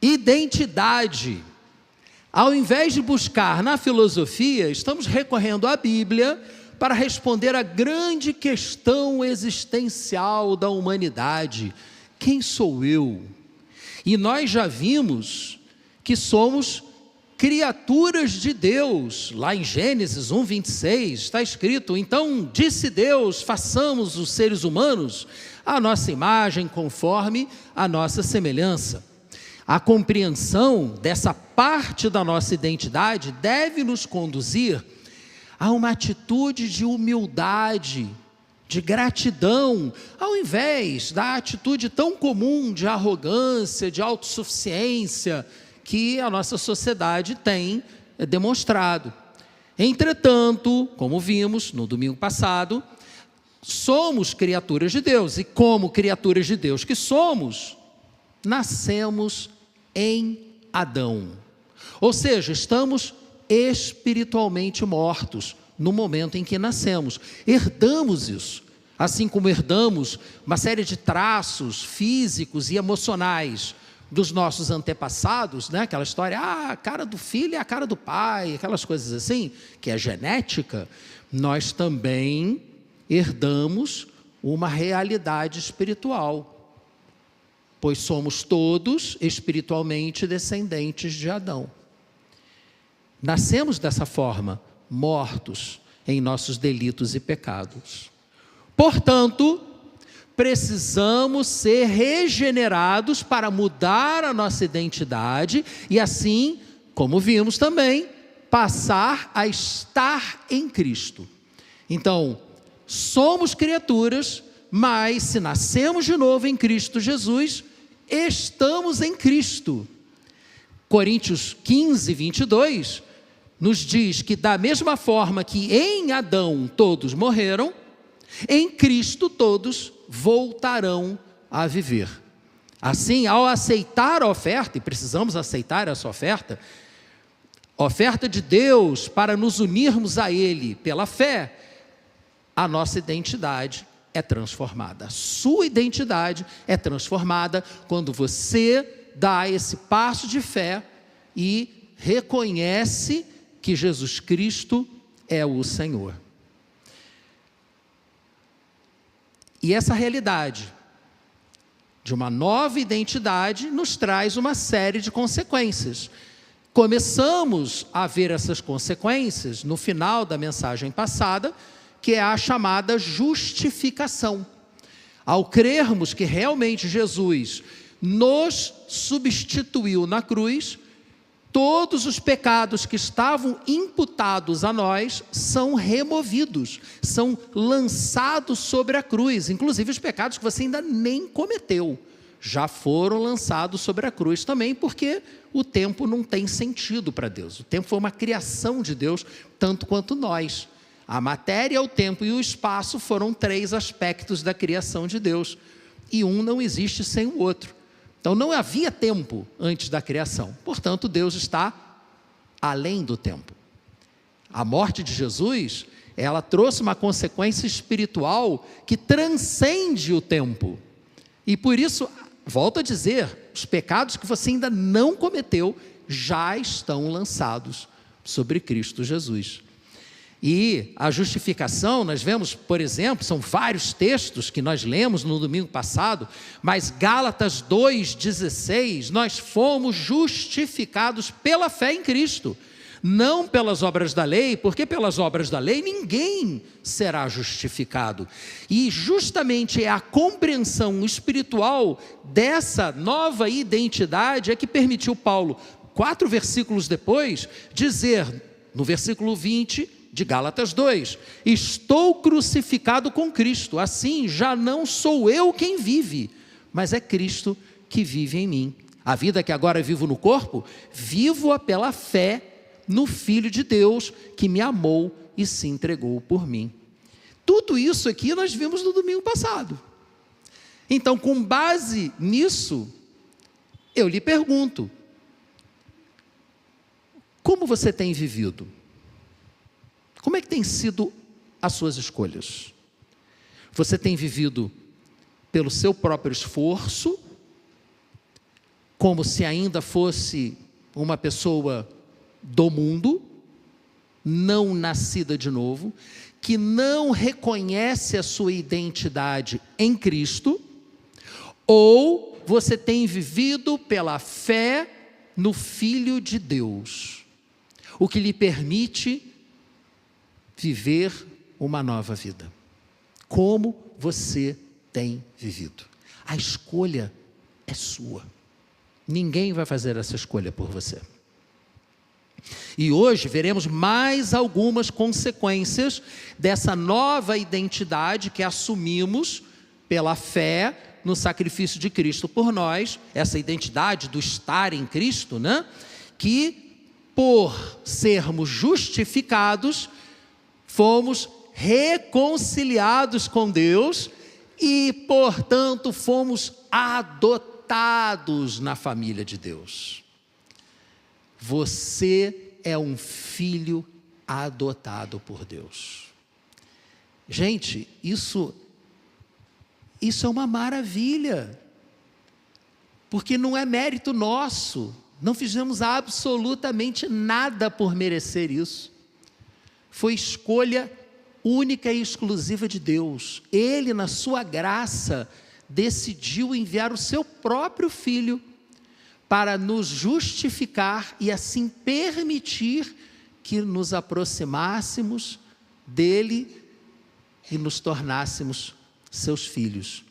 Identidade. Ao invés de buscar na filosofia, estamos recorrendo à Bíblia para responder à grande questão existencial da humanidade: quem sou eu? E nós já vimos que somos criaturas de Deus. Lá em Gênesis 1:26 está escrito: então disse Deus, façamos os seres humanos à nossa imagem, conforme a nossa semelhança. A compreensão dessa parte da nossa identidade deve nos conduzir a uma atitude de humildade, de gratidão, ao invés da atitude tão comum de arrogância, de autossuficiência, que a nossa sociedade tem demonstrado. Entretanto, como vimos no domingo passado, somos criaturas de Deus, e como criaturas de Deus que somos, nascemos em Adão. Ou seja, estamos espiritualmente mortos no momento em que nascemos. Herdamos isso, assim como herdamos uma série de traços físicos e emocionais dos nossos antepassados, né? Aquela história, a cara do filho é a cara do pai, aquelas coisas assim, que é genética. Nós também herdamos uma realidade espiritual, pois somos todos espiritualmente descendentes de Adão. Nascemos dessa forma, mortos em nossos delitos e pecados. Portanto, precisamos ser regenerados para mudar a nossa identidade e assim, como vimos também, passar a estar em Cristo. Então, somos criaturas, mas se nascemos de novo em Cristo Jesus, estamos em Cristo. Coríntios 15:22 nos diz que da mesma forma que em Adão todos morreram, em Cristo todos voltarão a viver. Assim, ao aceitar a oferta, e precisamos aceitar essa oferta de Deus para nos unirmos a Ele pela fé, a nossa identidade é transformada. A sua identidade é transformada quando você dá esse passo de fé e reconhece que Jesus Cristo é o Senhor. E essa realidade de uma nova identidade nos traz uma série de consequências. Começamos a ver essas consequências no final da mensagem passada, que é a chamada justificação. Ao crermos que realmente Jesus nos substituiu na cruz, todos os pecados que estavam imputados a nós são removidos, são lançados sobre a cruz, inclusive os pecados que você ainda nem cometeu, já foram lançados sobre a cruz também, porque o tempo não tem sentido para Deus. O tempo foi uma criação de Deus, tanto quanto nós. A matéria, o tempo e o espaço foram 3 aspectos da criação de Deus, e um não existe sem o outro. Então não havia tempo antes da criação, portanto Deus está além do tempo. A morte de Jesus, ela trouxe uma consequência espiritual que transcende o tempo, e por isso, volto a dizer, os pecados que você ainda não cometeu, já estão lançados sobre Cristo Jesus. E a justificação, nós vemos, por exemplo, são vários textos que nós lemos no domingo passado, mas Gálatas 2:16, nós fomos justificados pela fé em Cristo, não pelas obras da lei, porque pelas obras da lei ninguém será justificado. E justamente é a compreensão espiritual dessa nova identidade é que permitiu Paulo, 4 versículos depois, dizer, no versículo 20, de Gálatas 2, estou crucificado com Cristo, assim já não sou eu quem vive, mas é Cristo que vive em mim. A vida que agora vivo no corpo, vivo-a pela fé no Filho de Deus, que me amou e se entregou por mim. Tudo isso aqui nós vimos no domingo passado. Então, com base nisso, eu lhe pergunto, como você tem vivido? Como é que tem sido as suas escolhas? Você tem vivido pelo seu próprio esforço, como se ainda fosse uma pessoa do mundo, não nascida de novo, que não reconhece a sua identidade em Cristo, ou você tem vivido pela fé no Filho de Deus, o que lhe permite viver uma nova vida. Como você tem vivido? A escolha é sua. Ninguém vai fazer essa escolha por você. E hoje veremos mais algumas consequências dessa nova identidade que assumimos pela fé no sacrifício de Cristo por nós, essa identidade do estar em Cristo, né? Que por sermos justificados, fomos reconciliados com Deus e, portanto, fomos adotados na família de Deus. Você é um filho adotado por Deus. Gente, isso é uma maravilha, porque não é mérito nosso, não fizemos absolutamente nada por merecer isso. Foi escolha única e exclusiva de Deus. Ele, na sua graça, decidiu enviar o seu próprio Filho para nos justificar e assim permitir que nos aproximássemos dele e nos tornássemos seus filhos.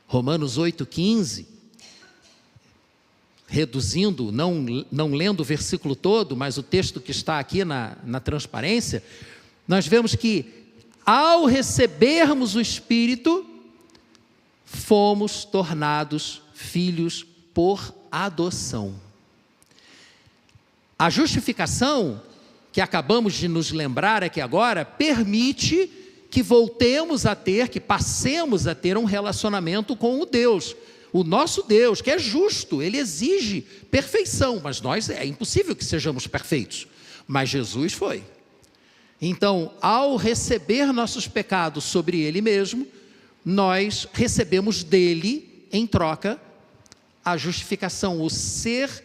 Romanos 8,15, reduzindo, não lendo o versículo todo, mas o texto que está aqui na transparência, nós vemos que ao recebermos o Espírito, fomos tornados filhos por adoção. A justificação, que acabamos de nos lembrar aqui agora, permite que voltemos a ter, que passemos a ter um relacionamento com o Deus, o nosso Deus, que é justo. Ele exige perfeição, mas nós é impossível que sejamos perfeitos, mas Jesus foi. Então, ao receber nossos pecados sobre Ele mesmo, nós recebemos dele, em troca, a justificação, o ser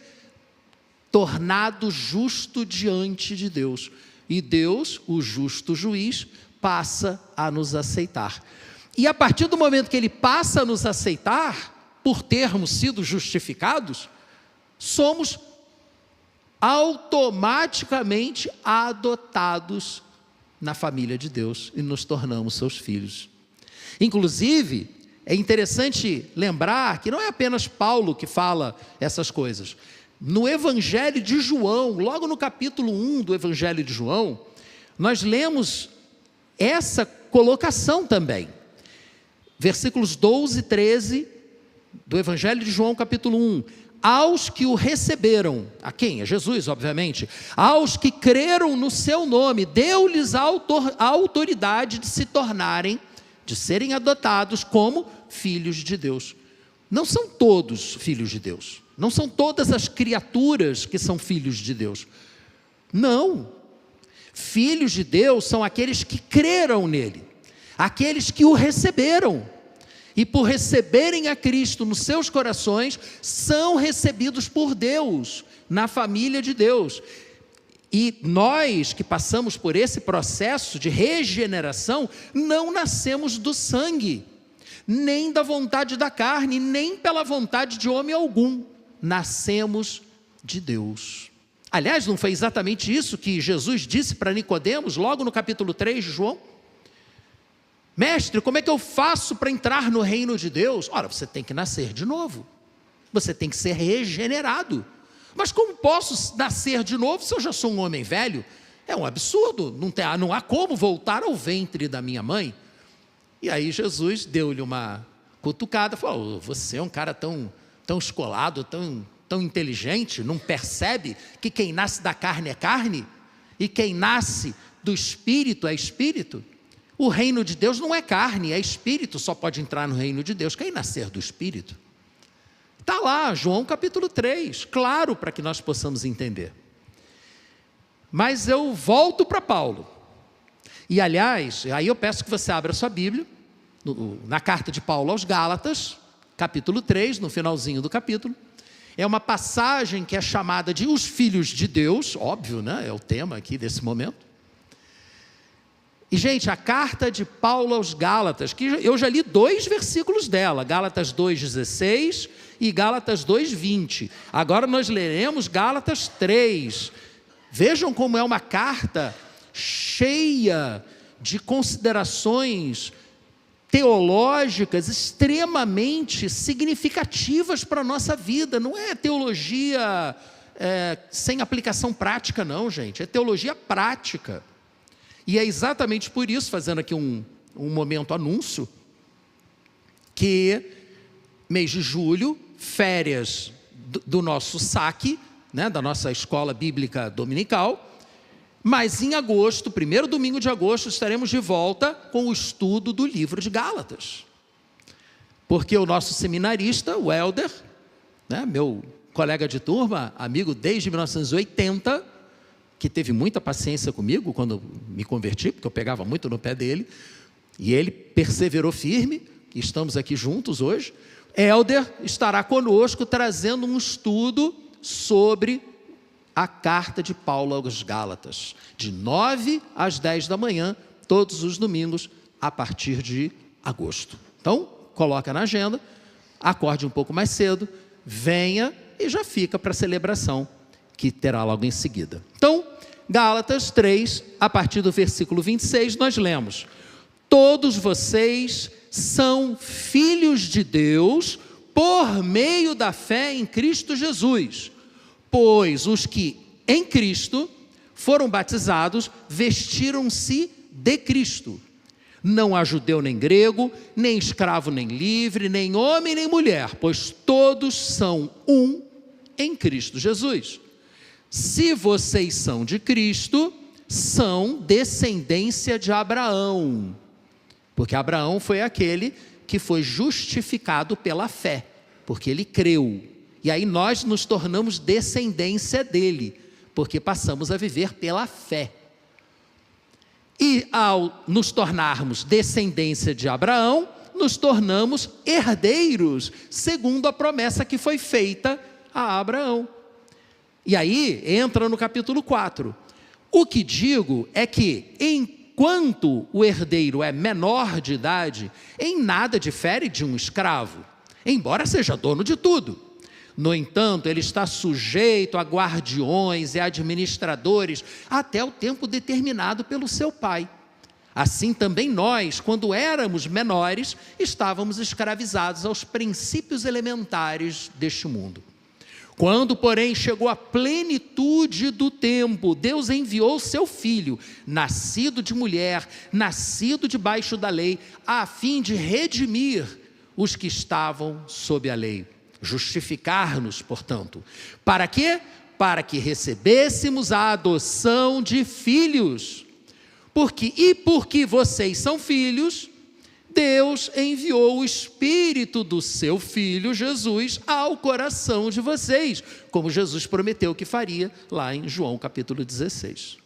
tornado justo diante de Deus. E Deus, o justo juiz, passa a nos aceitar. E a partir do momento que Ele passa a nos aceitar, por termos sido justificados, somos automaticamente adotados na família de Deus e nos tornamos seus filhos. Inclusive, é interessante lembrar que não é apenas Paulo que fala essas coisas. No Evangelho de João, logo no capítulo 1 do Evangelho de João, nós lemos essa colocação também. Versículos 12 e 13 do Evangelho de João, capítulo 1. Aos que o receberam, a quem? A Jesus, obviamente. Aos que creram no seu nome, deu-lhes a autoridade de se tornarem, de serem adotados como filhos de Deus. Não são todos filhos de Deus. Não são todas as criaturas que são filhos de Deus. Não. Filhos de Deus são aqueles que creram nele, aqueles que o receberam. E por receberem a Cristo nos seus corações, são recebidos por Deus, na família de Deus. E nós que passamos por esse processo de regeneração, não nascemos do sangue, nem da vontade da carne, nem pela vontade de homem algum. Nascemos de Deus. Aliás, não foi exatamente isso que Jesus disse para Nicodemos, logo no capítulo 3 de João? Mestre, como é que eu faço para entrar no reino de Deus? Ora, você tem que nascer de novo. Você tem que ser regenerado. Mas como posso nascer de novo se eu já sou um homem velho? É um absurdo, não há como voltar ao ventre da minha mãe. E aí Jesus deu-lhe uma cutucada, falou, você é um cara tão escolado, tão inteligente, não percebe que quem nasce da carne é carne? E quem nasce do Espírito é Espírito? O reino de Deus não é carne, é Espírito, só pode entrar no reino de Deus quem nascer do Espírito. Está lá, João capítulo 3, claro, para que nós possamos entender. Mas eu volto para Paulo. E aliás, aí eu peço que você abra a sua Bíblia, na carta de Paulo aos Gálatas, capítulo 3, no finalzinho do capítulo, É uma passagem que é chamada de os filhos de Deus, óbvio, né? É o tema aqui desse momento. E, gente, a carta de Paulo aos Gálatas, que eu já li 2 versículos dela, Gálatas 2,16 e Gálatas 2,20. Agora nós leremos Gálatas 3. Vejam como é uma carta cheia de considerações teológicas extremamente significativas para a nossa vida. Não é teologia sem aplicação prática, não, gente. É teologia prática. E é exatamente por isso, fazendo aqui um momento anúncio, que mês de julho, férias do nosso SAC, né, da nossa escola bíblica dominical, mas em agosto, primeiro domingo de agosto, estaremos de volta com o estudo do livro de Gálatas. Porque o nosso seminarista, o Helder, né, meu colega de turma, amigo desde 1980, que teve muita paciência comigo quando me converti, porque eu pegava muito no pé dele, e ele perseverou firme, e estamos aqui juntos hoje. Helder estará conosco trazendo um estudo sobre a carta de Paulo aos Gálatas, de 9 às 10 da manhã, todos os domingos, a partir de agosto. Então, coloca na agenda, acorde um pouco mais cedo, venha e já fica para a celebração, que terá logo em seguida. Então, Gálatas 3, a partir do versículo 26, nós lemos: todos vocês são filhos de Deus por meio da fé em Cristo Jesus, pois os que em Cristo foram batizados vestiram-se de Cristo. Não há judeu nem grego, nem escravo nem livre, nem homem nem mulher, pois todos são um em Cristo Jesus. Se vocês são de Cristo, são descendência de Abraão, porque Abraão foi aquele que foi justificado pela fé, porque ele creu, e aí nós nos tornamos descendência dele, porque passamos a viver pela fé. E ao nos tornarmos descendência de Abraão, nos tornamos herdeiros, segundo a promessa que foi feita a Abraão. E aí entra no capítulo 4. O que digo é que, enquanto o herdeiro é menor de idade, em nada difere de um escravo, embora seja dono de tudo. No entanto, ele está sujeito a guardiões e administradores até o tempo determinado pelo seu pai. Assim também nós, quando éramos menores, estávamos escravizados aos princípios elementares deste mundo. Quando, porém, chegou a plenitude do tempo, Deus enviou seu Filho, nascido de mulher, nascido debaixo da lei, a fim de redimir os que estavam sob a lei. Justificar-nos, portanto. Para quê? Para que recebêssemos a adoção de filhos. Porque vocês são filhos, Deus enviou o Espírito do seu Filho Jesus ao coração de vocês, como Jesus prometeu que faria lá em João capítulo 16.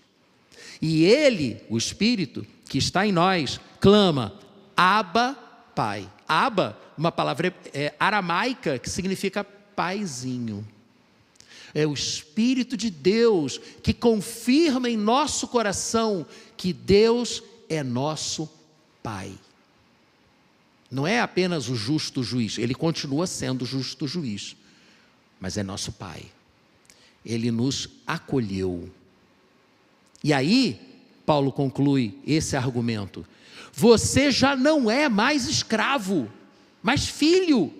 E Ele, o Espírito que está em nós, clama: Abba, Pai. Abba, uma palavra aramaica que significa paizinho. É o Espírito de Deus que confirma em nosso coração que Deus é nosso Pai. Não é apenas o justo juiz, ele continua sendo o justo juiz, mas é nosso Pai. Ele nos acolheu. E aí, Paulo conclui esse argumento: você já não é mais escravo, mas filho.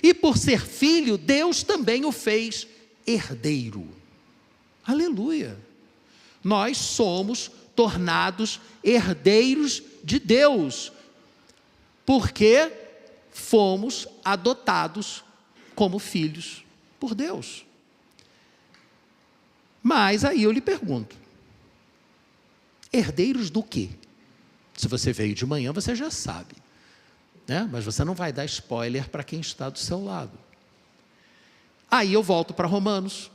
E por ser filho, Deus também o fez herdeiro. Aleluia! Nós somos tornados herdeiros de Deus, porque fomos adotados como filhos por Deus. Mas aí eu lhe pergunto: herdeiros do quê? Se você veio de manhã, você já sabe, né? Mas você não vai dar spoiler para quem está do seu lado. Aí eu volto para Romanos,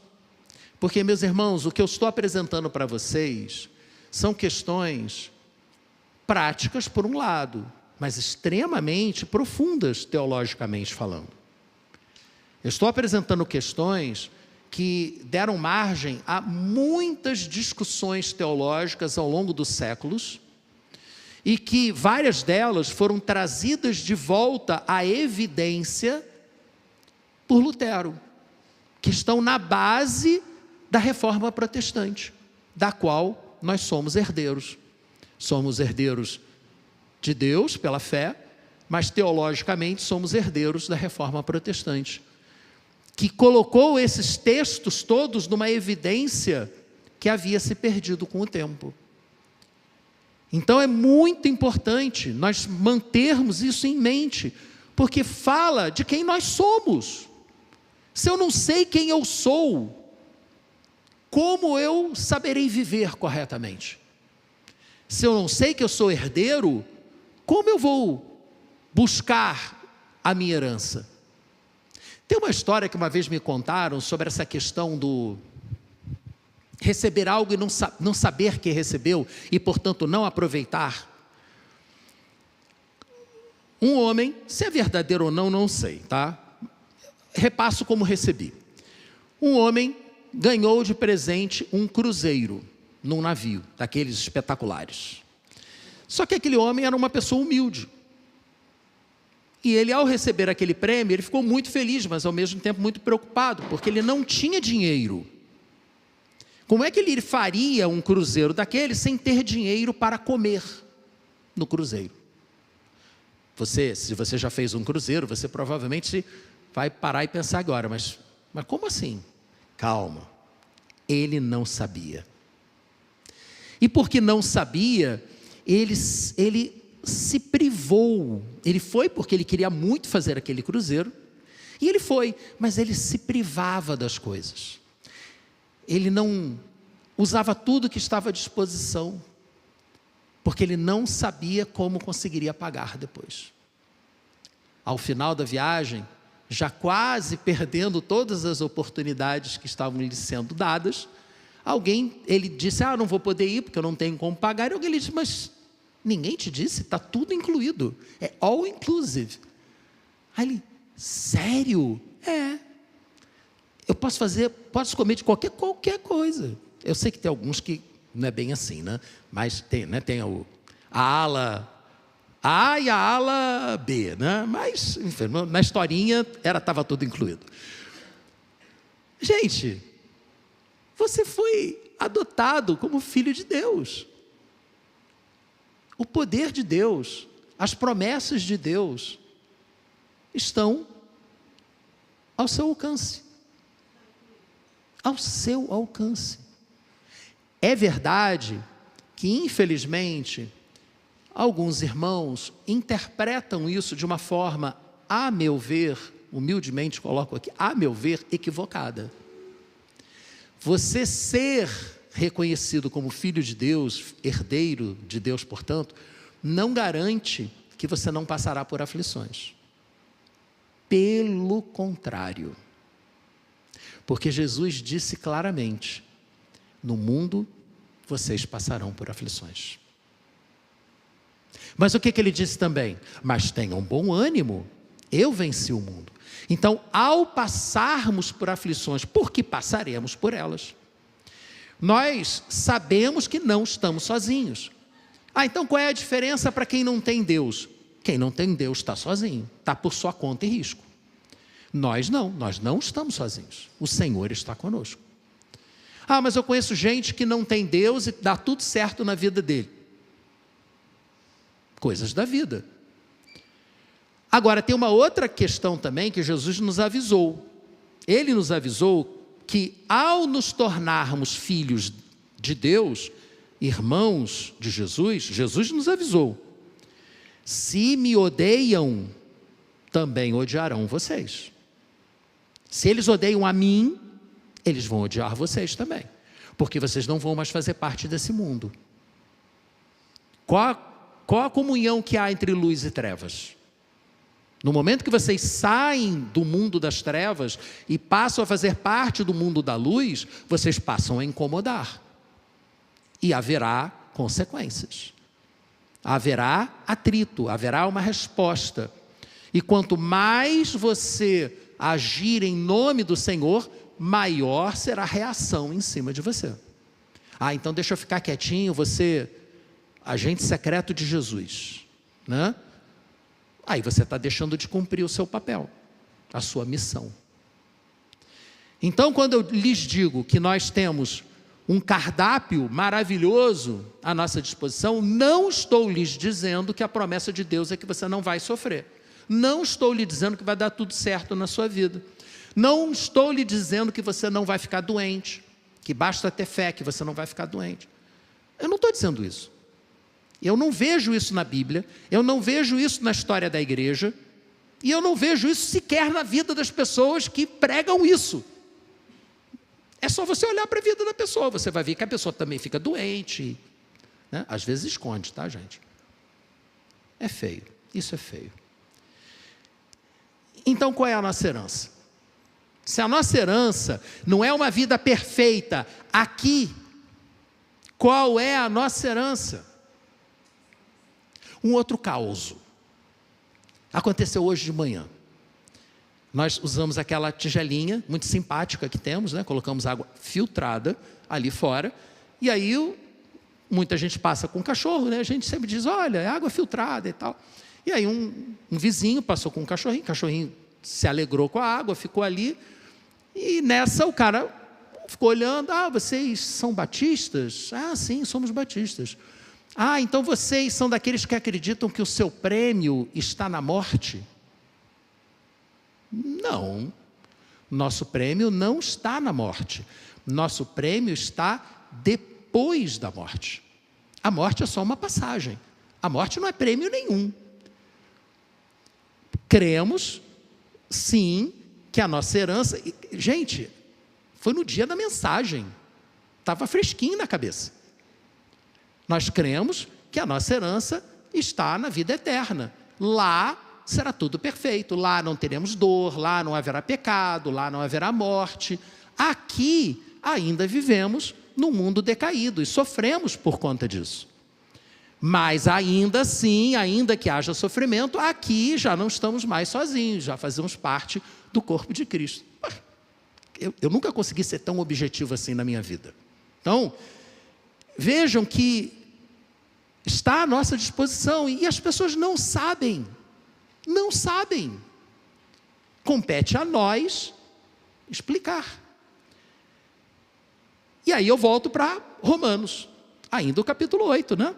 porque, meus irmãos, o que eu estou apresentando para vocês são questões práticas por um lado, mas extremamente profundas teologicamente falando. Eu estou apresentando questões que deram margem a muitas discussões teológicas ao longo dos séculos, e que várias delas foram trazidas de volta à evidência por Lutero, que estão na base da Reforma Protestante, da qual nós somos herdeiros. Somos herdeiros de Deus pela fé, mas teologicamente somos herdeiros da Reforma Protestante, que colocou esses textos todos numa evidência que havia se perdido com o tempo. Então é muito importante nós mantermos isso em mente, porque fala de quem nós somos. Se eu não sei quem eu sou, como eu saberei viver corretamente? Se eu não sei que eu sou herdeiro, como eu vou buscar a minha herança? Tem uma história que uma vez me contaram sobre essa questão do receber algo e não saber que recebeu e, portanto, não aproveitar. Um homem, se é verdadeiro ou não, não sei, tá? Repasso como recebi. Um homem ganhou de presente um cruzeiro num navio, daqueles espetaculares. Só que aquele homem era uma pessoa humilde. E ele, ao receber aquele prêmio, ele ficou muito feliz, mas ao mesmo tempo muito preocupado, porque ele não tinha dinheiro. Como é que ele faria um cruzeiro daquele sem ter dinheiro para comer no cruzeiro? Se você já fez um cruzeiro, você provavelmente vai parar e pensar agora, mas como assim? Calma, ele não sabia. E porque não sabia, ele se privou. Ele foi porque ele queria muito fazer aquele cruzeiro, e ele foi, mas ele se privava das coisas. Ele não usava tudo que estava à disposição, porque ele não sabia como conseguiria pagar depois. Ao final da viagem, já quase perdendo todas as oportunidades que estavam lhe sendo dadas, ele disse, não vou poder ir porque eu não tenho como pagar. E alguém lhe disse, mas ninguém te disse, está tudo incluído, é all inclusive. Aí ele, sério? Eu posso comer de qualquer coisa. Eu sei que tem alguns que não é bem assim, né? Mas tem, né? Tem a ala A e a ala B, né? Mas, enfim, na historinha estava tudo incluído. Gente, você foi adotado como filho de Deus. O poder de Deus, as promessas de Deus estão ao seu alcance. Ao seu alcance. É verdade que, infelizmente, alguns irmãos interpretam isso de uma forma, a meu ver, humildemente coloco aqui, a meu ver, equivocada. Você ser reconhecido como filho de Deus, herdeiro de Deus, portanto, não garante que você não passará por aflições. Pelo contrário. Porque Jesus disse claramente, no mundo vocês passarão por aflições. Mas o que ele disse também? Mas tenham bom ânimo, eu venci o mundo. Então, ao passarmos por aflições, porque passaremos por elas, nós sabemos que não estamos sozinhos. Então qual é a diferença para quem não tem Deus? Quem não tem Deus está sozinho, está por sua conta e risco. Nós não estamos sozinhos, o Senhor está conosco. Mas eu conheço gente que não tem Deus e dá tudo certo na vida dele. Coisas da vida. Agora, tem uma outra questão também que Jesus nos avisou. Ele nos avisou que ao nos tornarmos filhos de Deus, irmãos de Jesus, Jesus nos avisou, se me odeiam, também odiarão vocês. Se eles odeiam a mim, eles vão odiar vocês também, porque vocês não vão mais fazer parte desse mundo. Qual a comunhão que há entre luz e trevas? No momento que vocês saem do mundo das trevas e passam a fazer parte do mundo da luz, vocês passam a incomodar. E haverá consequências. Haverá atrito, haverá uma resposta. E quanto mais você agir em nome do Senhor, maior será a reação em cima de você. Ah, então deixa eu ficar quietinho, você, agente secreto de Jesus, né? Aí você está deixando de cumprir o seu papel, a sua missão. Então, quando eu lhes digo que nós temos um cardápio maravilhoso à nossa disposição, não estou lhes dizendo que a promessa de Deus é que você não vai sofrer. Não estou lhe dizendo que vai dar tudo certo na sua vida. Não estou lhe dizendo que você não vai ficar doente, que basta ter fé que você não vai ficar doente. Eu não estou dizendo isso. Eu não vejo isso na Bíblia, eu não vejo isso na história da igreja, e eu não vejo isso sequer na vida das pessoas que pregam isso. É só você olhar para a vida da pessoa, você vai ver que a pessoa também fica doente, né? Às vezes esconde, tá, gente? É feio, isso é feio. Então, qual é a nossa herança? Se a nossa herança não é uma vida perfeita aqui, qual é a nossa herança? Um outro caos. Aconteceu hoje de manhã. Nós usamos aquela tigelinha muito simpática que temos, né? Colocamos água filtrada ali fora, e aí muita gente passa com o cachorro, né? A gente sempre diz, olha, é água filtrada e tal. E aí um vizinho passou com o cachorrinho se alegrou com a água, ficou ali, e nessa o cara ficou olhando, ah, vocês são batistas? Ah, sim, somos batistas. Ah, então vocês são daqueles que acreditam que o seu prêmio está na morte? Não, nosso prêmio não está na morte, nosso prêmio está depois da morte. A morte é só uma passagem, a morte não é prêmio nenhum. Cremos, sim, que a nossa herança... Gente, foi no dia da mensagem, estava fresquinho na cabeça. Nós cremos que a nossa herança está na vida eterna. Lá será tudo perfeito, lá não teremos dor, lá não haverá pecado, lá não haverá morte. Aqui ainda vivemos num mundo decaído e sofremos por conta disso. Mas ainda assim, ainda que haja sofrimento, aqui já não estamos mais sozinhos, já fazemos parte do corpo de Cristo. Eu nunca consegui ser tão objetivo assim na minha vida. Então, vejam que está à nossa disposição e as pessoas não sabem. Não sabem. Compete a nós explicar. E aí eu volto para Romanos, ainda o capítulo 8, né?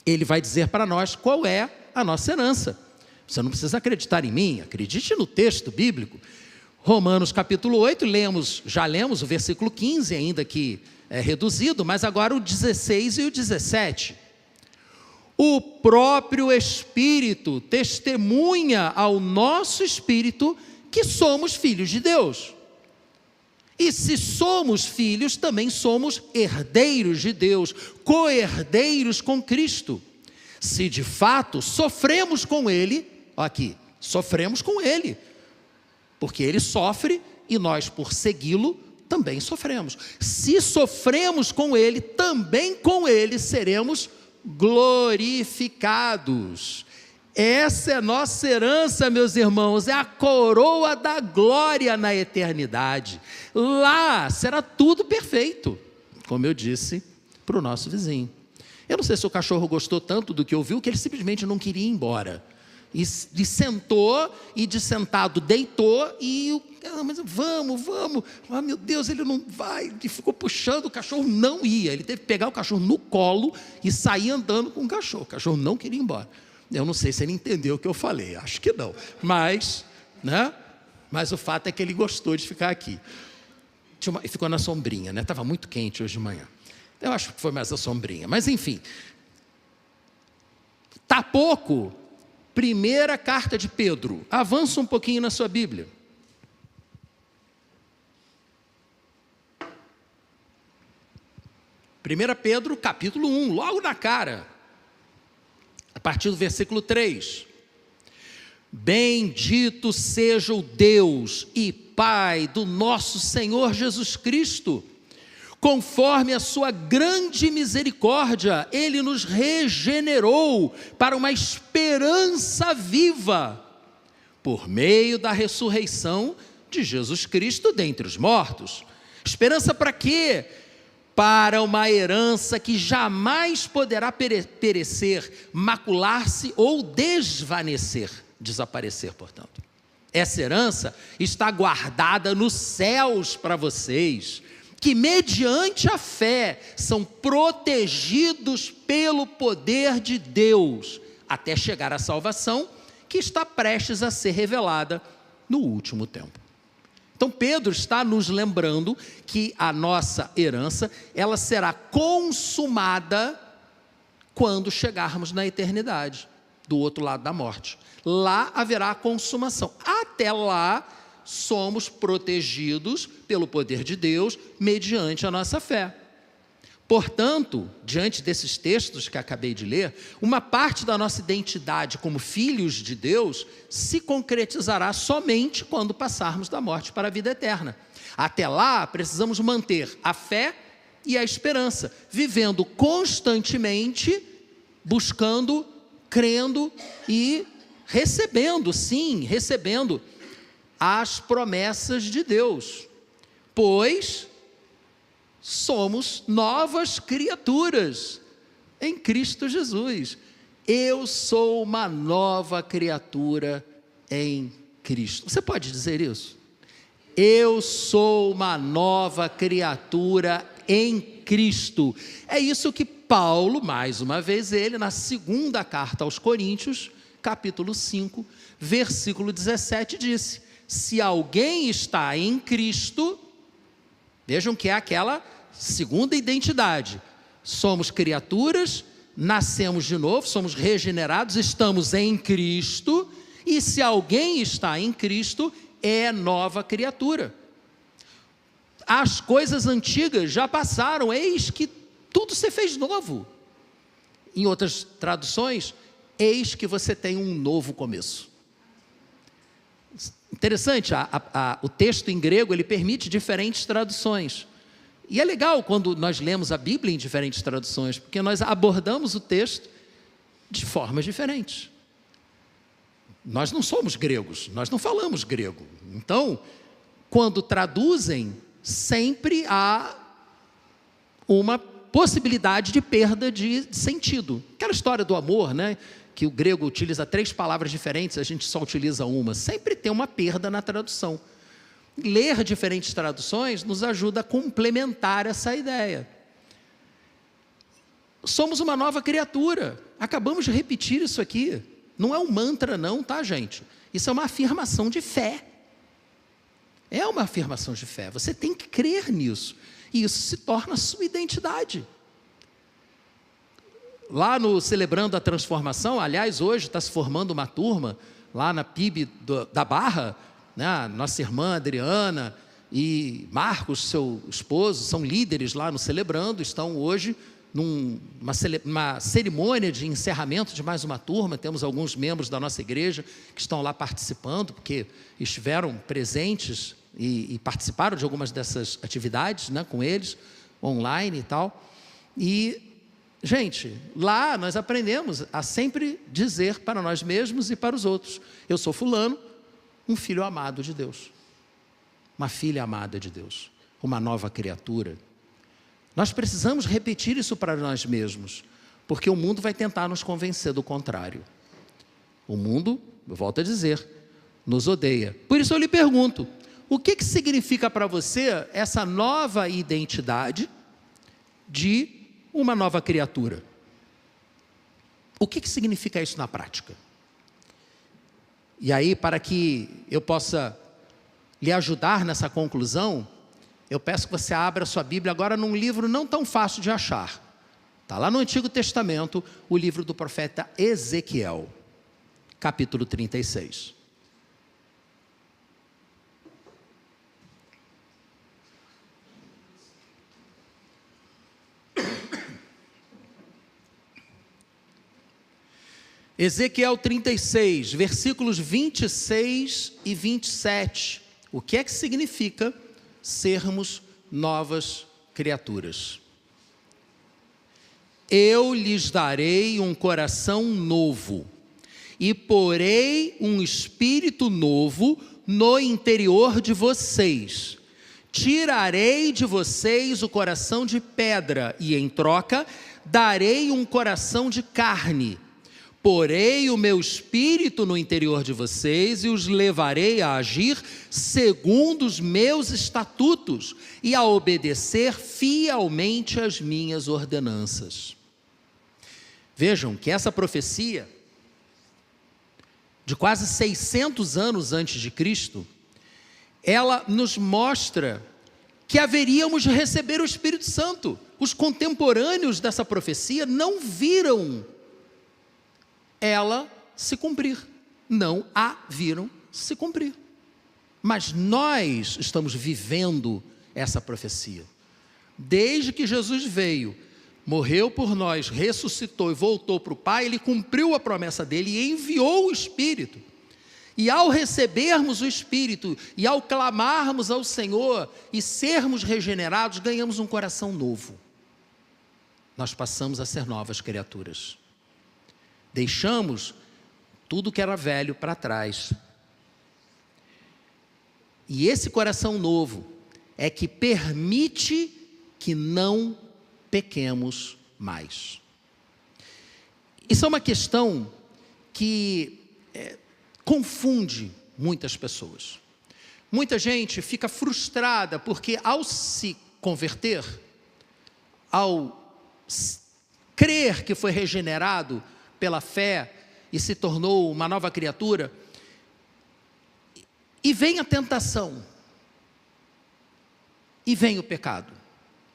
Ele vai dizer para nós qual é a nossa herança. Você não precisa acreditar em mim, acredite no texto bíblico. Romanos capítulo 8, já lemos o versículo 15, ainda que é reduzido, mas agora o 16 e o 17. O próprio Espírito testemunha ao nosso espírito que somos filhos de Deus. E se somos filhos, também somos herdeiros de Deus, co-herdeiros com Cristo. Se de fato sofremos com Ele, aqui, sofremos com Ele, porque Ele sofre e nós, por segui-lo, também sofremos. Se sofremos com Ele, também com Ele seremos glorificados. Essa é a nossa herança, meus irmãos, é a coroa da glória na eternidade. Lá será tudo perfeito, como eu disse para o nosso vizinho. Eu não sei se o cachorro gostou tanto do que ouviu, que ele simplesmente não queria ir embora. E sentou, e de sentado deitou, e mas vamos, ah, meu Deus, ele não vai, e ficou puxando, o cachorro não ia, ele teve que pegar o cachorro no colo e sair andando com o cachorro não queria ir embora. Eu não sei se ele entendeu o que eu falei, acho que não, mas o fato é que ele gostou de ficar aqui. Ficou na sombrinha, né? Estava muito quente hoje de manhã, eu acho que foi mais a sombrinha, mas enfim, está pouco. Primeira carta de Pedro, avança um pouquinho na sua Bíblia. Primeira Pedro, capítulo 1, logo na cara, a partir do versículo 3. Bendito seja o Deus e Pai do nosso Senhor Jesus Cristo. Conforme a sua grande misericórdia, Ele nos regenerou para uma esperança viva, por meio da ressurreição de Jesus Cristo dentre os mortos. Esperança para quê? Para uma herança que jamais poderá perecer, macular-se ou desvanecer, desaparecer, portanto. Essa herança está guardada nos céus para vocês, que mediante a fé são protegidos pelo poder de Deus, até chegar à salvação que está prestes a ser revelada no último tempo. Então Pedro está nos lembrando que a nossa herança, ela será consumada quando chegarmos na eternidade, do outro lado da morte. Lá haverá a consumação. Até lá, somos protegidos pelo poder de Deus, mediante a nossa fé. Portanto, diante desses textos que acabei de ler, uma parte da nossa identidade como filhos de Deus se concretizará somente quando passarmos da morte para a vida eterna. Até lá, precisamos manter a fé e a esperança, vivendo constantemente, buscando, crendo e recebendo as promessas de Deus, pois somos novas criaturas em Cristo Jesus. Eu sou uma nova criatura em Cristo. Você pode dizer isso? Eu sou uma nova criatura em Cristo. É isso que Paulo, mais uma vez ele, na segunda carta aos Coríntios, capítulo 5, versículo 17, disse: se alguém está em Cristo, vejam que é aquela segunda identidade, somos criaturas, nascemos de novo, somos regenerados, estamos em Cristo, e se alguém está em Cristo, é nova criatura. As coisas antigas já passaram, eis que tudo se fez novo. Em outras traduções, eis que você tem um novo começo. Interessante, o texto em grego, ele permite diferentes traduções. E é legal quando nós lemos a Bíblia em diferentes traduções, porque nós abordamos o texto de formas diferentes. Nós não somos gregos, nós não falamos grego. Então, quando traduzem, sempre há uma possibilidade de perda de sentido. Aquela história do amor, né? Que o grego utiliza 3 palavras diferentes, a gente só utiliza uma. Sempre tem uma perda na tradução. Ler diferentes traduções nos ajuda a complementar essa ideia. Somos uma nova criatura. Acabamos de repetir isso aqui. Não é um mantra não, tá, gente? Isso é uma afirmação de fé. É uma afirmação de fé. Você tem que crer nisso. E isso se torna a sua identidade. Lá no Celebrando a Transformação, aliás, hoje está se formando uma turma, lá na PIB da Barra, né? Nossa irmã Adriana e Marcos, seu esposo, são líderes lá no Celebrando, estão hoje numa cerimônia de encerramento de mais uma turma. Temos alguns membros da nossa igreja que estão lá participando, porque estiveram presentes e participaram de algumas dessas atividades, né, com eles, online e tal. E gente, lá nós aprendemos a sempre dizer para nós mesmos e para os outros: eu sou fulano, um filho amado de Deus, uma filha amada de Deus, uma nova criatura. Nós precisamos repetir isso para nós mesmos, porque o mundo vai tentar nos convencer do contrário. O mundo, eu volto a dizer, nos odeia. Por isso eu lhe pergunto, o que significa para você essa nova identidade de uma nova criatura? O que significa isso na prática? E aí, para que eu possa lhe ajudar nessa conclusão, eu peço que você abra a sua Bíblia agora num livro não tão fácil de achar. Está lá no Antigo Testamento, o livro do profeta Ezequiel, capítulo 36. Ezequiel 36, versículos 26 e 27. O que é que significa sermos novas criaturas? Eu lhes darei um coração novo, e porei um espírito novo no interior de vocês. Tirarei de vocês o coração de pedra e, em troca, darei um coração de carne. Porei o meu espírito no interior de vocês e os levarei a agir segundo os meus estatutos e a obedecer fielmente às minhas ordenanças. Vejam que essa profecia, de quase 600 anos antes de Cristo, ela nos mostra que haveríamos de receber o Espírito Santo. Os contemporâneos dessa profecia não viram ela se cumprir, não a viram se cumprir. Mas nós estamos vivendo essa profecia. Desde que Jesus veio, morreu por nós, ressuscitou e voltou para o Pai, Ele cumpriu a promessa dEle e enviou o Espírito. E ao recebermos o Espírito, e ao clamarmos ao Senhor, e sermos regenerados, ganhamos um coração novo. Nós passamos a ser novas criaturas. Deixamos tudo que era velho para trás. E esse coração novo é que permite que não pequemos mais. Isso é uma questão que confunde muitas pessoas. Muita gente fica frustrada porque ao se converter, ao crer que foi regenerado pela fé e se tornou uma nova criatura, e vem a tentação, e vem o pecado,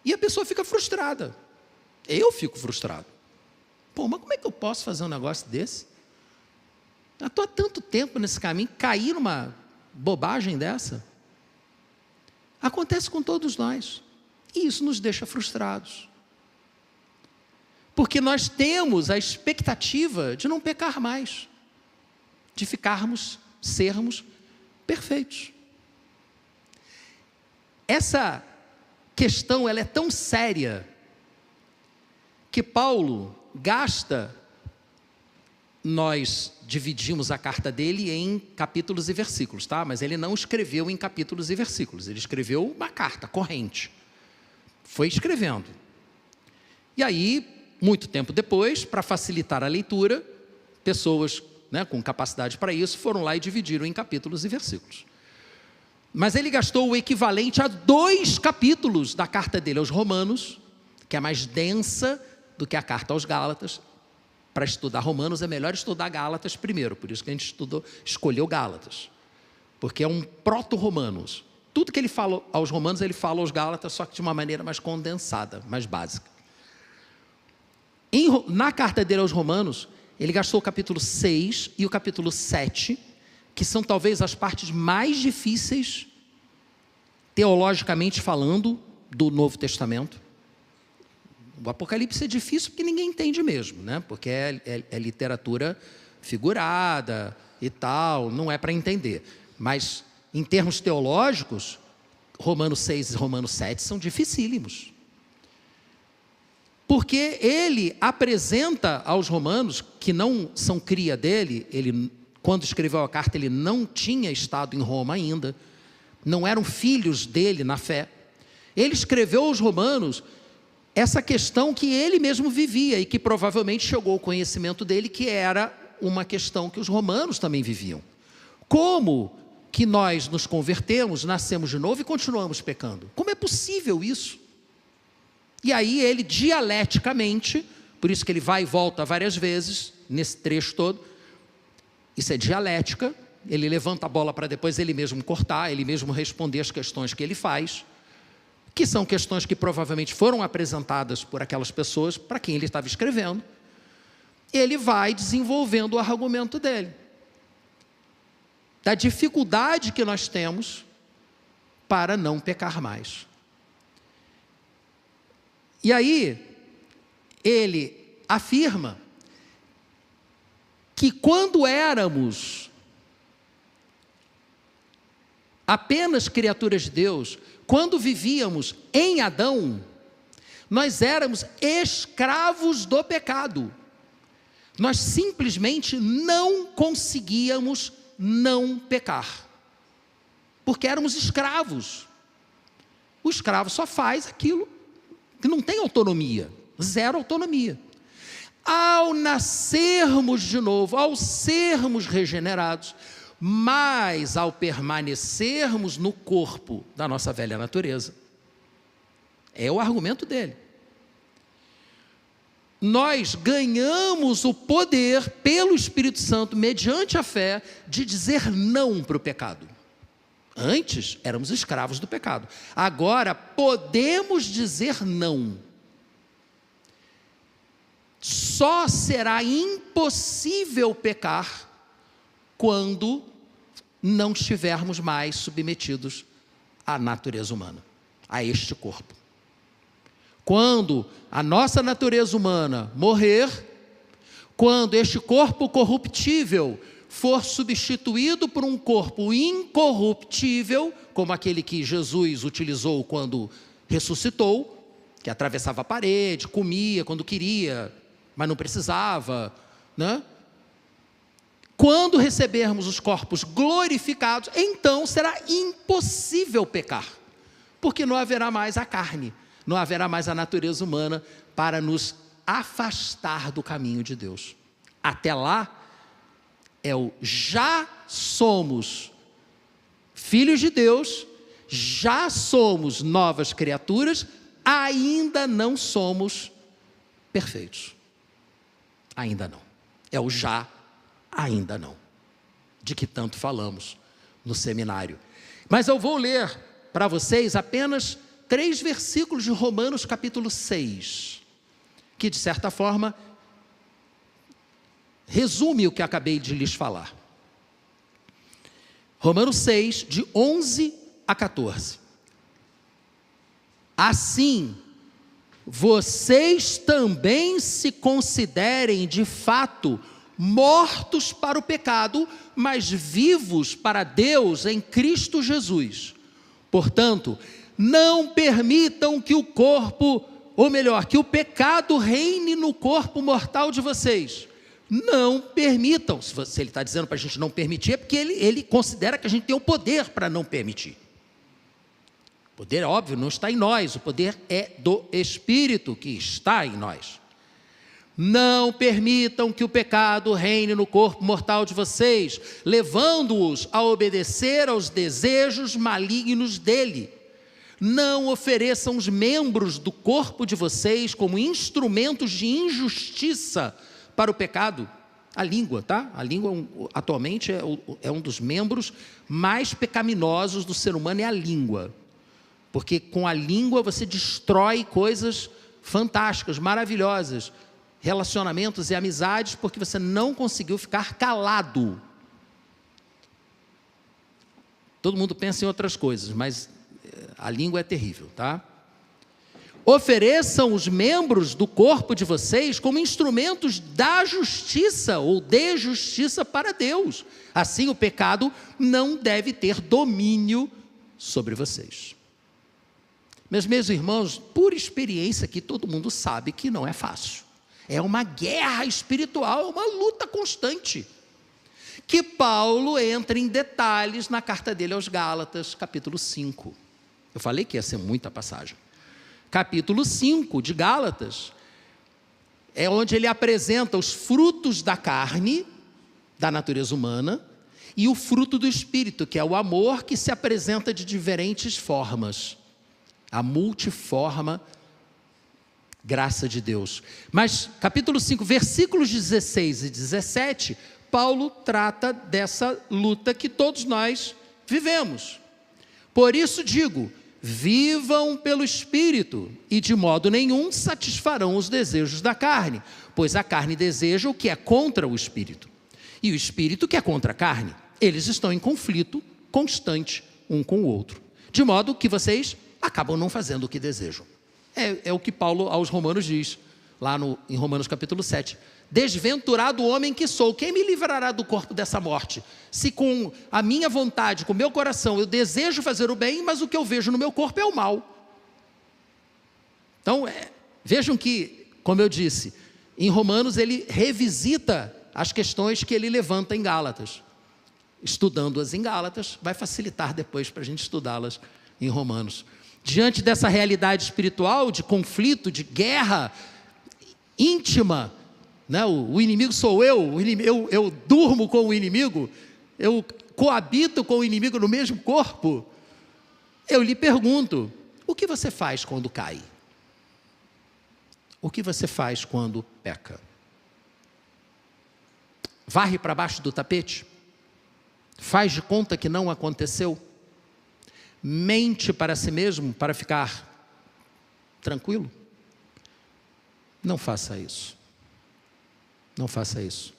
e a pessoa fica frustrada. Eu fico frustrado. Mas como é que eu posso fazer um negócio desse? Eu estou há tanto tempo nesse caminho, cair numa bobagem dessa. Acontece com todos nós, e isso nos deixa frustrados. Porque nós temos a expectativa de não pecar mais, de sermos perfeitos. Essa questão, ela é tão séria, que Paulo nós dividimos a carta dele em capítulos e versículos, tá? Mas ele não escreveu em capítulos e versículos, ele escreveu uma carta corrente, foi escrevendo. E aí, muito tempo depois, para facilitar a leitura, pessoas com capacidade para isso foram lá e dividiram em capítulos e versículos. Mas ele gastou o equivalente a 2 capítulos da carta dele aos Romanos, que é mais densa do que a carta aos Gálatas. Para estudar Romanos é melhor estudar Gálatas primeiro, por isso que a gente escolheu Gálatas, porque é um proto-Romanos. Tudo que ele fala aos Romanos, ele fala aos Gálatas, só que de uma maneira mais condensada, mais básica. Na carta dele aos Romanos, ele gastou o capítulo 6 e o capítulo 7, que são talvez as partes mais difíceis, teologicamente falando, do Novo Testamento. O Apocalipse é difícil porque ninguém entende mesmo, porque é literatura figurada e tal, não é para entender. Mas, em termos teológicos, Romanos 6 e Romanos 7 são dificílimos. Porque ele apresenta aos romanos, que não são cria dele, ele, quando escreveu a carta, ele não tinha estado em Roma ainda, não eram filhos dele na fé. Ele escreveu aos romanos essa questão que ele mesmo vivia e que provavelmente chegou ao conhecimento dele, que era uma questão que os romanos também viviam. Como que nós nos convertemos, nascemos de novo e continuamos pecando? Como é possível isso? E aí ele dialeticamente, por isso que ele vai e volta várias vezes, nesse trecho todo, isso é dialética, ele levanta a bola para depois ele mesmo cortar, ele mesmo responder as questões que ele faz, que são questões que provavelmente foram apresentadas por aquelas pessoas para quem ele estava escrevendo. Ele vai desenvolvendo o argumento dele, da dificuldade que nós temos para não pecar mais. E aí, ele afirma que quando éramos apenas criaturas de Deus, quando vivíamos em Adão, nós éramos escravos do pecado. Nós simplesmente não conseguíamos não pecar, porque éramos escravos. O escravo só faz aquilo que não tem autonomia, zero autonomia. Ao nascermos de novo, ao sermos regenerados, mas ao permanecermos no corpo da nossa velha natureza, é o argumento dele, nós ganhamos o poder pelo Espírito Santo, mediante a fé, de dizer não para o pecado. Antes éramos escravos do pecado, agora podemos dizer não. Só será impossível pecar quando não estivermos mais submetidos à natureza humana, a este corpo. Quando a nossa natureza humana morrer, quando este corpo corruptível for substituído por um corpo incorruptível, como aquele que Jesus utilizou quando ressuscitou, que atravessava a parede, comia quando queria, mas não precisava, né? Quando recebermos os corpos glorificados, então será impossível pecar, porque não haverá mais a carne, não haverá mais a natureza humana para nos afastar do caminho de Deus. Até lá, já somos filhos de Deus, já somos novas criaturas, ainda não somos perfeitos. Ainda não. É o já, ainda não, de que tanto falamos no seminário. Mas eu vou ler para vocês apenas 3 versículos de Romanos capítulo 6, que de certa forma resume o que acabei de lhes falar. Romanos 6, de 11 a 14. Assim, vocês também se considerem de fato mortos para o pecado, mas vivos para Deus em Cristo Jesus. Portanto, não permitam que o corpo, ou melhor, que o pecado reine no corpo mortal de vocês. Não permitam. Se ele está dizendo para a gente não permitir, é porque ele considera que a gente tem o poder para não permitir. O poder, é óbvio, não está em nós, o poder é do Espírito que está em nós. Não permitam que o pecado reine no corpo mortal de vocês, levando-os a obedecer aos desejos malignos dele. Não ofereçam os membros do corpo de vocês como instrumentos de injustiça para o pecado. A língua, tá? A língua atualmente é um dos membros mais pecaminosos do ser humano, é a língua. Porque com a língua você destrói coisas fantásticas, maravilhosas, relacionamentos e amizades, porque você não conseguiu ficar calado. Todo mundo pensa em outras coisas, mas a língua é terrível, tá? Ofereçam os membros do corpo de vocês como instrumentos da justiça ou de justiça para Deus. Assim o pecado não deve ter domínio sobre vocês. Meus irmãos, por experiência aqui, todo mundo sabe que não é fácil. É uma guerra espiritual, é uma luta constante. Que Paulo entra em detalhes na carta dele aos Gálatas, capítulo 5. Eu falei que ia ser muita passagem. Capítulo 5 de Gálatas é onde ele apresenta os frutos da carne, da natureza humana, e o fruto do Espírito, que é o amor, que se apresenta de diferentes formas. A multiforme graça de Deus. Mas capítulo 5, versículos 16 e 17, Paulo trata dessa luta que todos nós vivemos. Por isso digo, vivam pelo Espírito, e de modo nenhum satisfarão os desejos da carne, pois a carne deseja o que é contra o Espírito, e o Espírito que é contra a carne. Eles estão em conflito constante um com o outro, de modo que vocês acabam não fazendo o que desejam. É o que Paulo aos Romanos diz, lá em Romanos capítulo 7. Desventurado homem que sou, quem me livrará do corpo dessa morte? Se com a minha vontade, com o meu coração, eu desejo fazer o bem, mas o que eu vejo no meu corpo é o mal. Então, vejam que, como eu disse, Em Romanos, ele revisita as questões que ele levanta em Gálatas. Estudando-as em Gálatas, vai facilitar depois para a gente estudá-las em Romanos. Diante dessa realidade espiritual, de conflito, de guerra íntima, né? O inimigo sou eu durmo com o inimigo, eu coabito com o inimigo no mesmo corpo. Eu lhe pergunto, o que você faz quando cai? O que você faz quando peca? Varre para baixo do tapete? Faz de conta que não aconteceu? Mente para si mesmo para ficar tranquilo? Não faça isso. Não faça isso.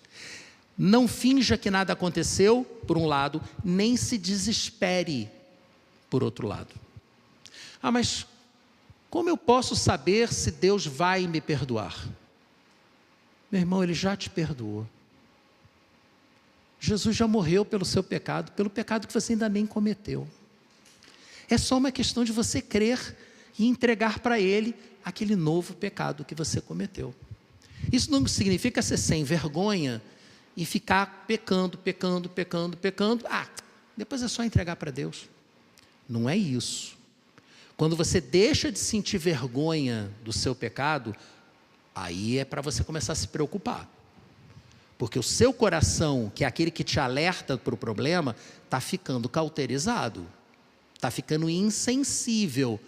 Não finja que nada aconteceu, por um lado, nem se desespere, por outro lado. Ah, mas como eu posso saber se Deus vai me perdoar? Meu irmão, Ele já te perdoou. Jesus já morreu pelo seu pecado, pelo pecado que você ainda nem cometeu. É só uma questão de você crer e entregar para Ele aquele novo pecado que você cometeu. Isso não significa ser sem vergonha e ficar pecando. Ah, depois é só entregar para Deus. Não é isso. Quando você deixa de sentir vergonha do seu pecado, aí é para você começar a se preocupar. Porque o seu coração, que é aquele que te alerta para o problema, está ficando cauterizado, está ficando insensível,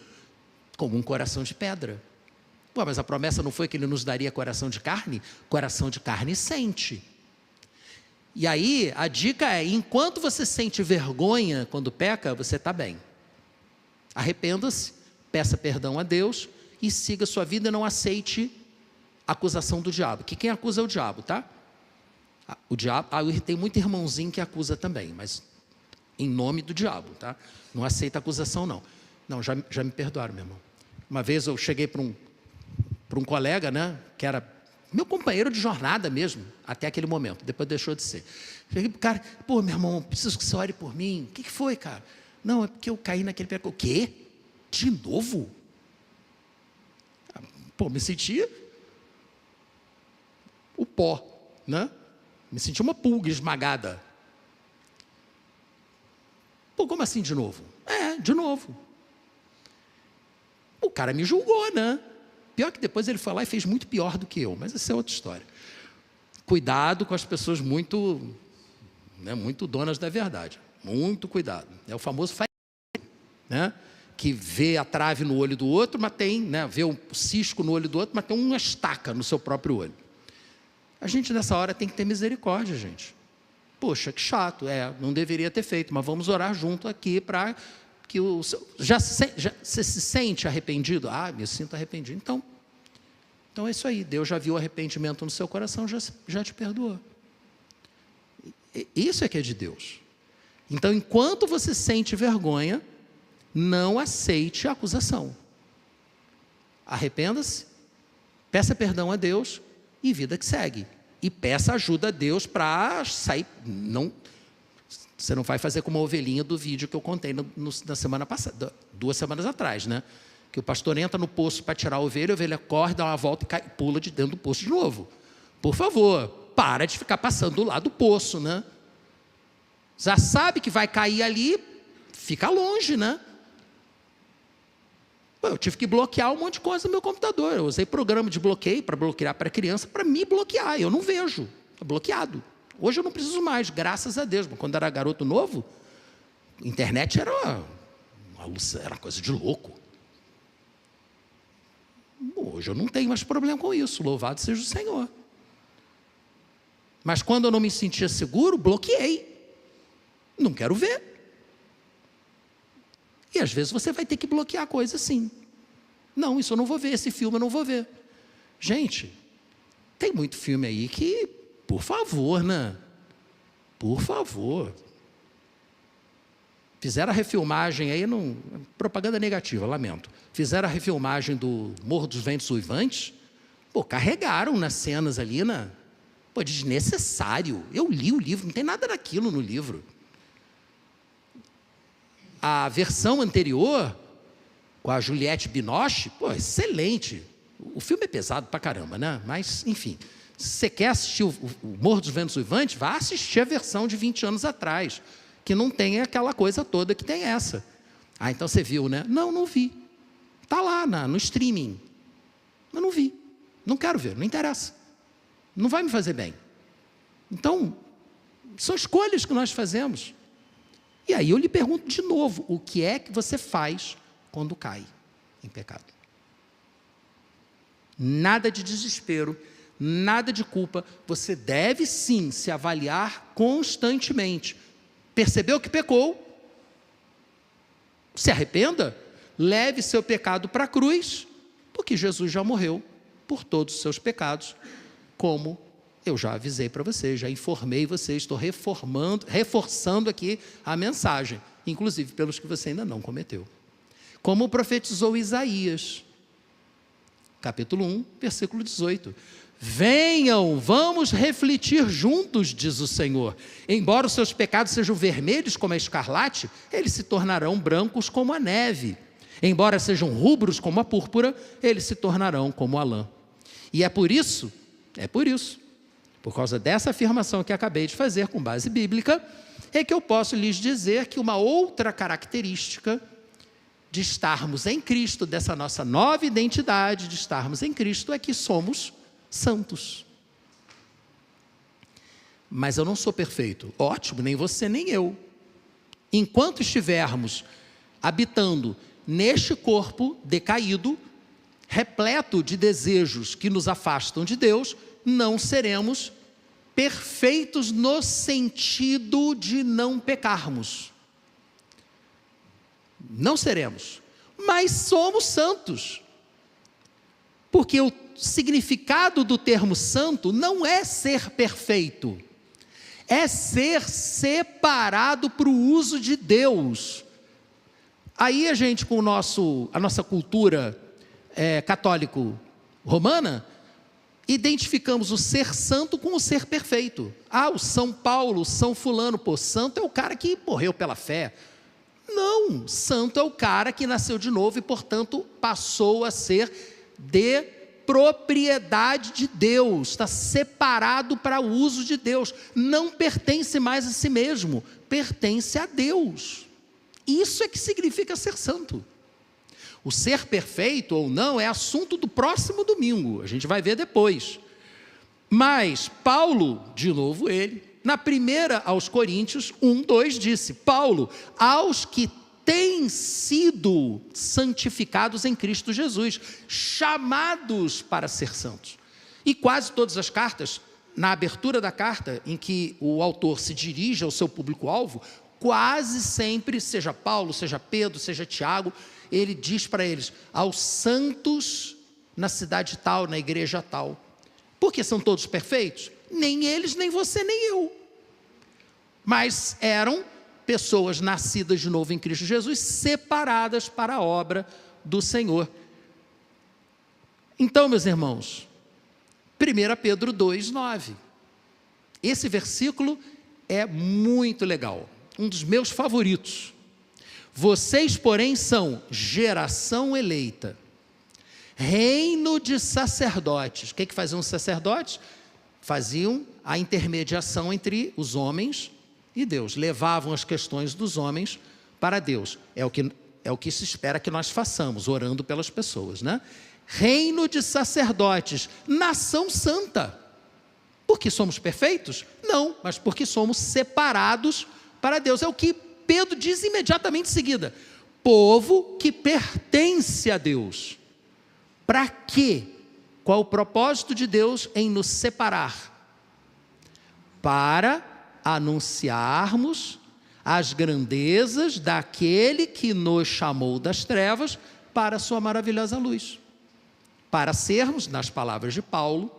como um coração de pedra. Pô, mas a promessa não foi que Ele nos daria coração de carne? Coração de carne sente. E aí, a dica é, enquanto você sente vergonha quando peca, você está bem. Arrependa-se, peça perdão a Deus e siga a sua vida e não aceite a acusação do diabo. Que quem acusa é o diabo, tá? O diabo, tem muito irmãozinho que acusa também, mas em nome do diabo, tá? Não aceita acusação, não. Não, já me perdoaram, meu irmão. Uma vez eu cheguei para um colega, né, que era meu companheiro de jornada mesmo, até aquele momento, depois deixou de ser. Cheguei para o cara, pô, meu irmão, preciso que você ore por mim. O que foi, cara? Não, é porque eu caí naquele pecado. O quê? De novo? Pô, me sentia o pó, né? Me senti uma pulga esmagada. Pô, como assim de novo? De novo. O cara me julgou, né? Pior que depois ele foi lá e fez muito pior do que eu, mas essa é outra história. Cuidado com as pessoas muito donas da verdade. Muito cuidado. É o famoso né? Que vê a trave no olho do outro, mas tem, né? Vê um cisco no olho do outro, mas tem uma estaca no seu próprio olho. A gente nessa hora tem que ter misericórdia, gente. Poxa, que chato, não deveria ter feito, mas vamos orar junto aqui para que você se sente arrependido? Ah, me sinto arrependido. Então é isso aí, Deus já viu o arrependimento no seu coração, já te perdoou. Isso é que é de Deus. Então, enquanto você sente vergonha, não aceite a acusação. Arrependa-se, peça perdão a Deus e vida que segue. E peça ajuda a Deus para sair. Você não vai fazer como a ovelhinha do vídeo que eu contei na semana passada, 2 semanas atrás, né? Que o pastor entra no poço para tirar a ovelha corre, dá uma volta e pula de dentro do poço de novo. Por favor, para de ficar passando do lado do poço, né? Já sabe que vai cair ali, fica longe, né? Eu tive que bloquear um monte de coisa no meu computador. Eu usei programa de bloqueio para bloquear para criança, para me bloquear. Eu não vejo, é bloqueado. Hoje eu não preciso mais, graças a Deus. Mas quando era garoto novo, a internet era uma coisa de louco. Hoje eu não tenho mais problema com isso, louvado seja o Senhor. Mas quando eu não me sentia seguro, bloqueei. Não quero ver. E às vezes você vai ter que bloquear coisas sim. Não, isso eu não vou ver, esse filme eu não vou ver. Gente, tem muito filme aí que, por favor, né? Por favor. Fizeram a refilmagem aí, propaganda negativa, lamento. Fizeram a refilmagem do Morro dos Ventos Uivantes. Pô, carregaram nas cenas ali, né? Pô, desnecessário. Eu li o livro, não tem nada daquilo no livro. A versão anterior, com a Juliette Binoche, pô, excelente. O filme é pesado pra caramba, né? Mas, enfim, se você quer assistir o Morro dos Ventos Uivantes, vá assistir a versão de 20 anos atrás, que não tem aquela coisa toda que tem essa. Ah, então você viu, né? Não, não vi. Está lá no streaming. Eu não vi. Não quero ver, não interessa. Não vai me fazer bem. Então, são escolhas que nós fazemos. E aí eu lhe pergunto de novo, o que é que você faz quando cai em pecado? Nada de desespero, nada de culpa. Você deve sim se avaliar constantemente. Percebeu que pecou? Se arrependa, leve seu pecado para a cruz, porque Jesus já morreu por todos os seus pecados, como eu já avisei para vocês, já informei vocês, estou reforçando aqui a mensagem, inclusive pelos que você ainda não cometeu. Como profetizou Isaías, capítulo 1, versículo 18. Venham, vamos refletir juntos, diz o Senhor. Embora os seus pecados sejam vermelhos como a escarlate, eles se tornarão brancos como a neve. Embora sejam rubros como a púrpura, eles se tornarão como a lã. E é por isso, por causa dessa afirmação que acabei de fazer com base bíblica, é que eu posso lhes dizer que uma outra característica de estarmos em Cristo, dessa nossa nova identidade de estarmos em Cristo, é que somos santos. Mas eu não sou perfeito. Ótimo, nem você nem eu. Enquanto estivermos habitando neste corpo decaído, repleto de desejos que nos afastam de Deus, não seremos perfeitos no sentido de não pecarmos. Não seremos, mas somos santos. Porque o significado do termo santo não é ser perfeito, é ser separado para o uso de Deus. Aí a gente, com a nossa cultura católico-romana, identificamos o ser santo com o ser perfeito. Ah, o São Paulo, o São fulano, santo é o cara que morreu pela fé. Não, santo é o cara que nasceu de novo e, portanto, passou a ser de propriedade de Deus, está separado para o uso de Deus, não pertence mais a si mesmo, pertence a Deus. Isso é que significa ser santo. O ser perfeito ou não é assunto do próximo domingo, a gente vai ver depois. Mas Paulo, de novo ele, na primeira aos Coríntios 1:2 disse: Paulo, aos que têm sido santificados em Cristo Jesus, chamados para ser santos. E quase todas as cartas, na abertura da carta, em que o autor se dirige ao seu público-alvo, quase sempre, seja Paulo, seja Pedro, seja Tiago, ele diz para eles: aos santos na cidade tal, na igreja tal. Porque são todos perfeitos? Nem eles, nem você, nem eu. Mas eram pessoas nascidas de novo em Cristo Jesus, separadas para a obra do Senhor. Então, meus irmãos, 1 Pedro 2:9. Esse versículo é muito legal, um dos meus favoritos. Vocês, porém, são geração eleita, reino de sacerdotes. O que faziam os sacerdotes? Faziam a intermediação entre os homens e Deus, levavam as questões dos homens para Deus. É o que se espera que nós façamos, orando pelas pessoas, né? Reino de sacerdotes, nação santa. Porque somos perfeitos? Não, mas porque somos separados para Deus. É o que Pedro diz imediatamente em seguida: povo que pertence a Deus. Para quê? Qual o propósito de Deus em nos separar? Para anunciarmos as grandezas daquele que nos chamou das trevas para a sua maravilhosa luz. Para sermos, nas palavras de Paulo,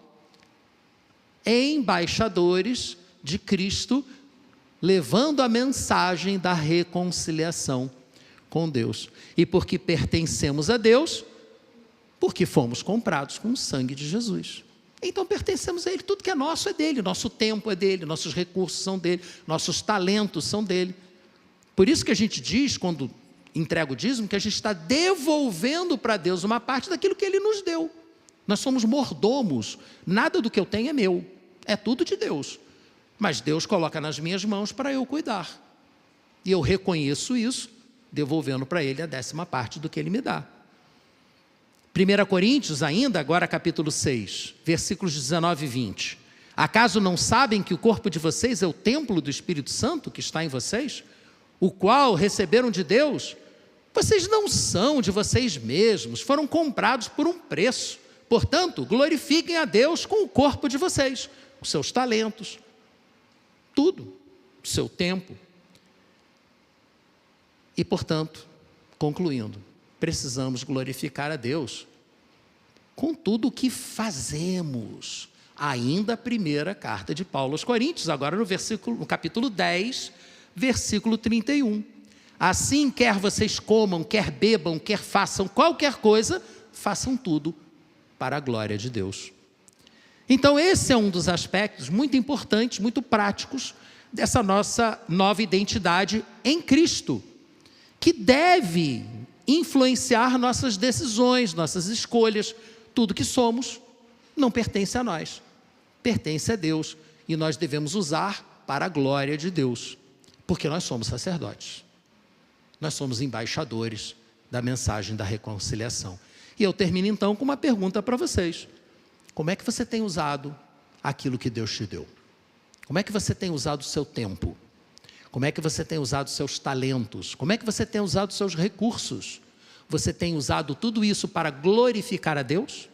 embaixadores de Cristo, levando a mensagem da reconciliação com Deus. E porque pertencemos a Deus, porque fomos comprados com o sangue de Jesus. Então pertencemos a Ele, tudo que é nosso é dele, nosso tempo é dele, nossos recursos são dele, nossos talentos são dele. Por isso que a gente diz, quando entrega o dízimo, que a gente está devolvendo para Deus uma parte daquilo que Ele nos deu. Nós somos mordomos. Nada do que eu tenho é meu. É tudo de Deus. Mas Deus coloca nas minhas mãos para eu cuidar. E eu reconheço isso, devolvendo para Ele a 10ª parte do que Ele me dá. 1 Coríntios ainda, agora capítulo 6, versículos 19 e 20. Acaso não sabem que o corpo de vocês é o templo do Espírito Santo que está em vocês, o qual receberam de Deus? Vocês não são de vocês mesmos, foram comprados por um preço. Portanto, glorifiquem a Deus com o corpo de vocês, os seus talentos, tudo, o seu tempo. E, portanto, concluindo, precisamos glorificar a Deus com tudo o que fazemos. Ainda a primeira carta de Paulo aos Coríntios, agora no capítulo 10, versículo 31. Assim, quer vocês comam, quer bebam, quer façam qualquer coisa, façam tudo para a glória de Deus. Então, esse é um dos aspectos muito importantes, muito práticos, dessa nossa nova identidade em Cristo, que deve influenciar nossas decisões, nossas escolhas. Tudo que somos não pertence a nós, pertence a Deus, e nós devemos usar para a glória de Deus, porque nós somos sacerdotes, nós somos embaixadores da mensagem da reconciliação. E eu termino então com uma pergunta para vocês: como é que você tem usado aquilo que Deus te deu? Como é que você tem usado o seu tempo? Como é que você tem usado os seus talentos? Como é que você tem usado os seus recursos? Você tem usado tudo isso para glorificar a Deus?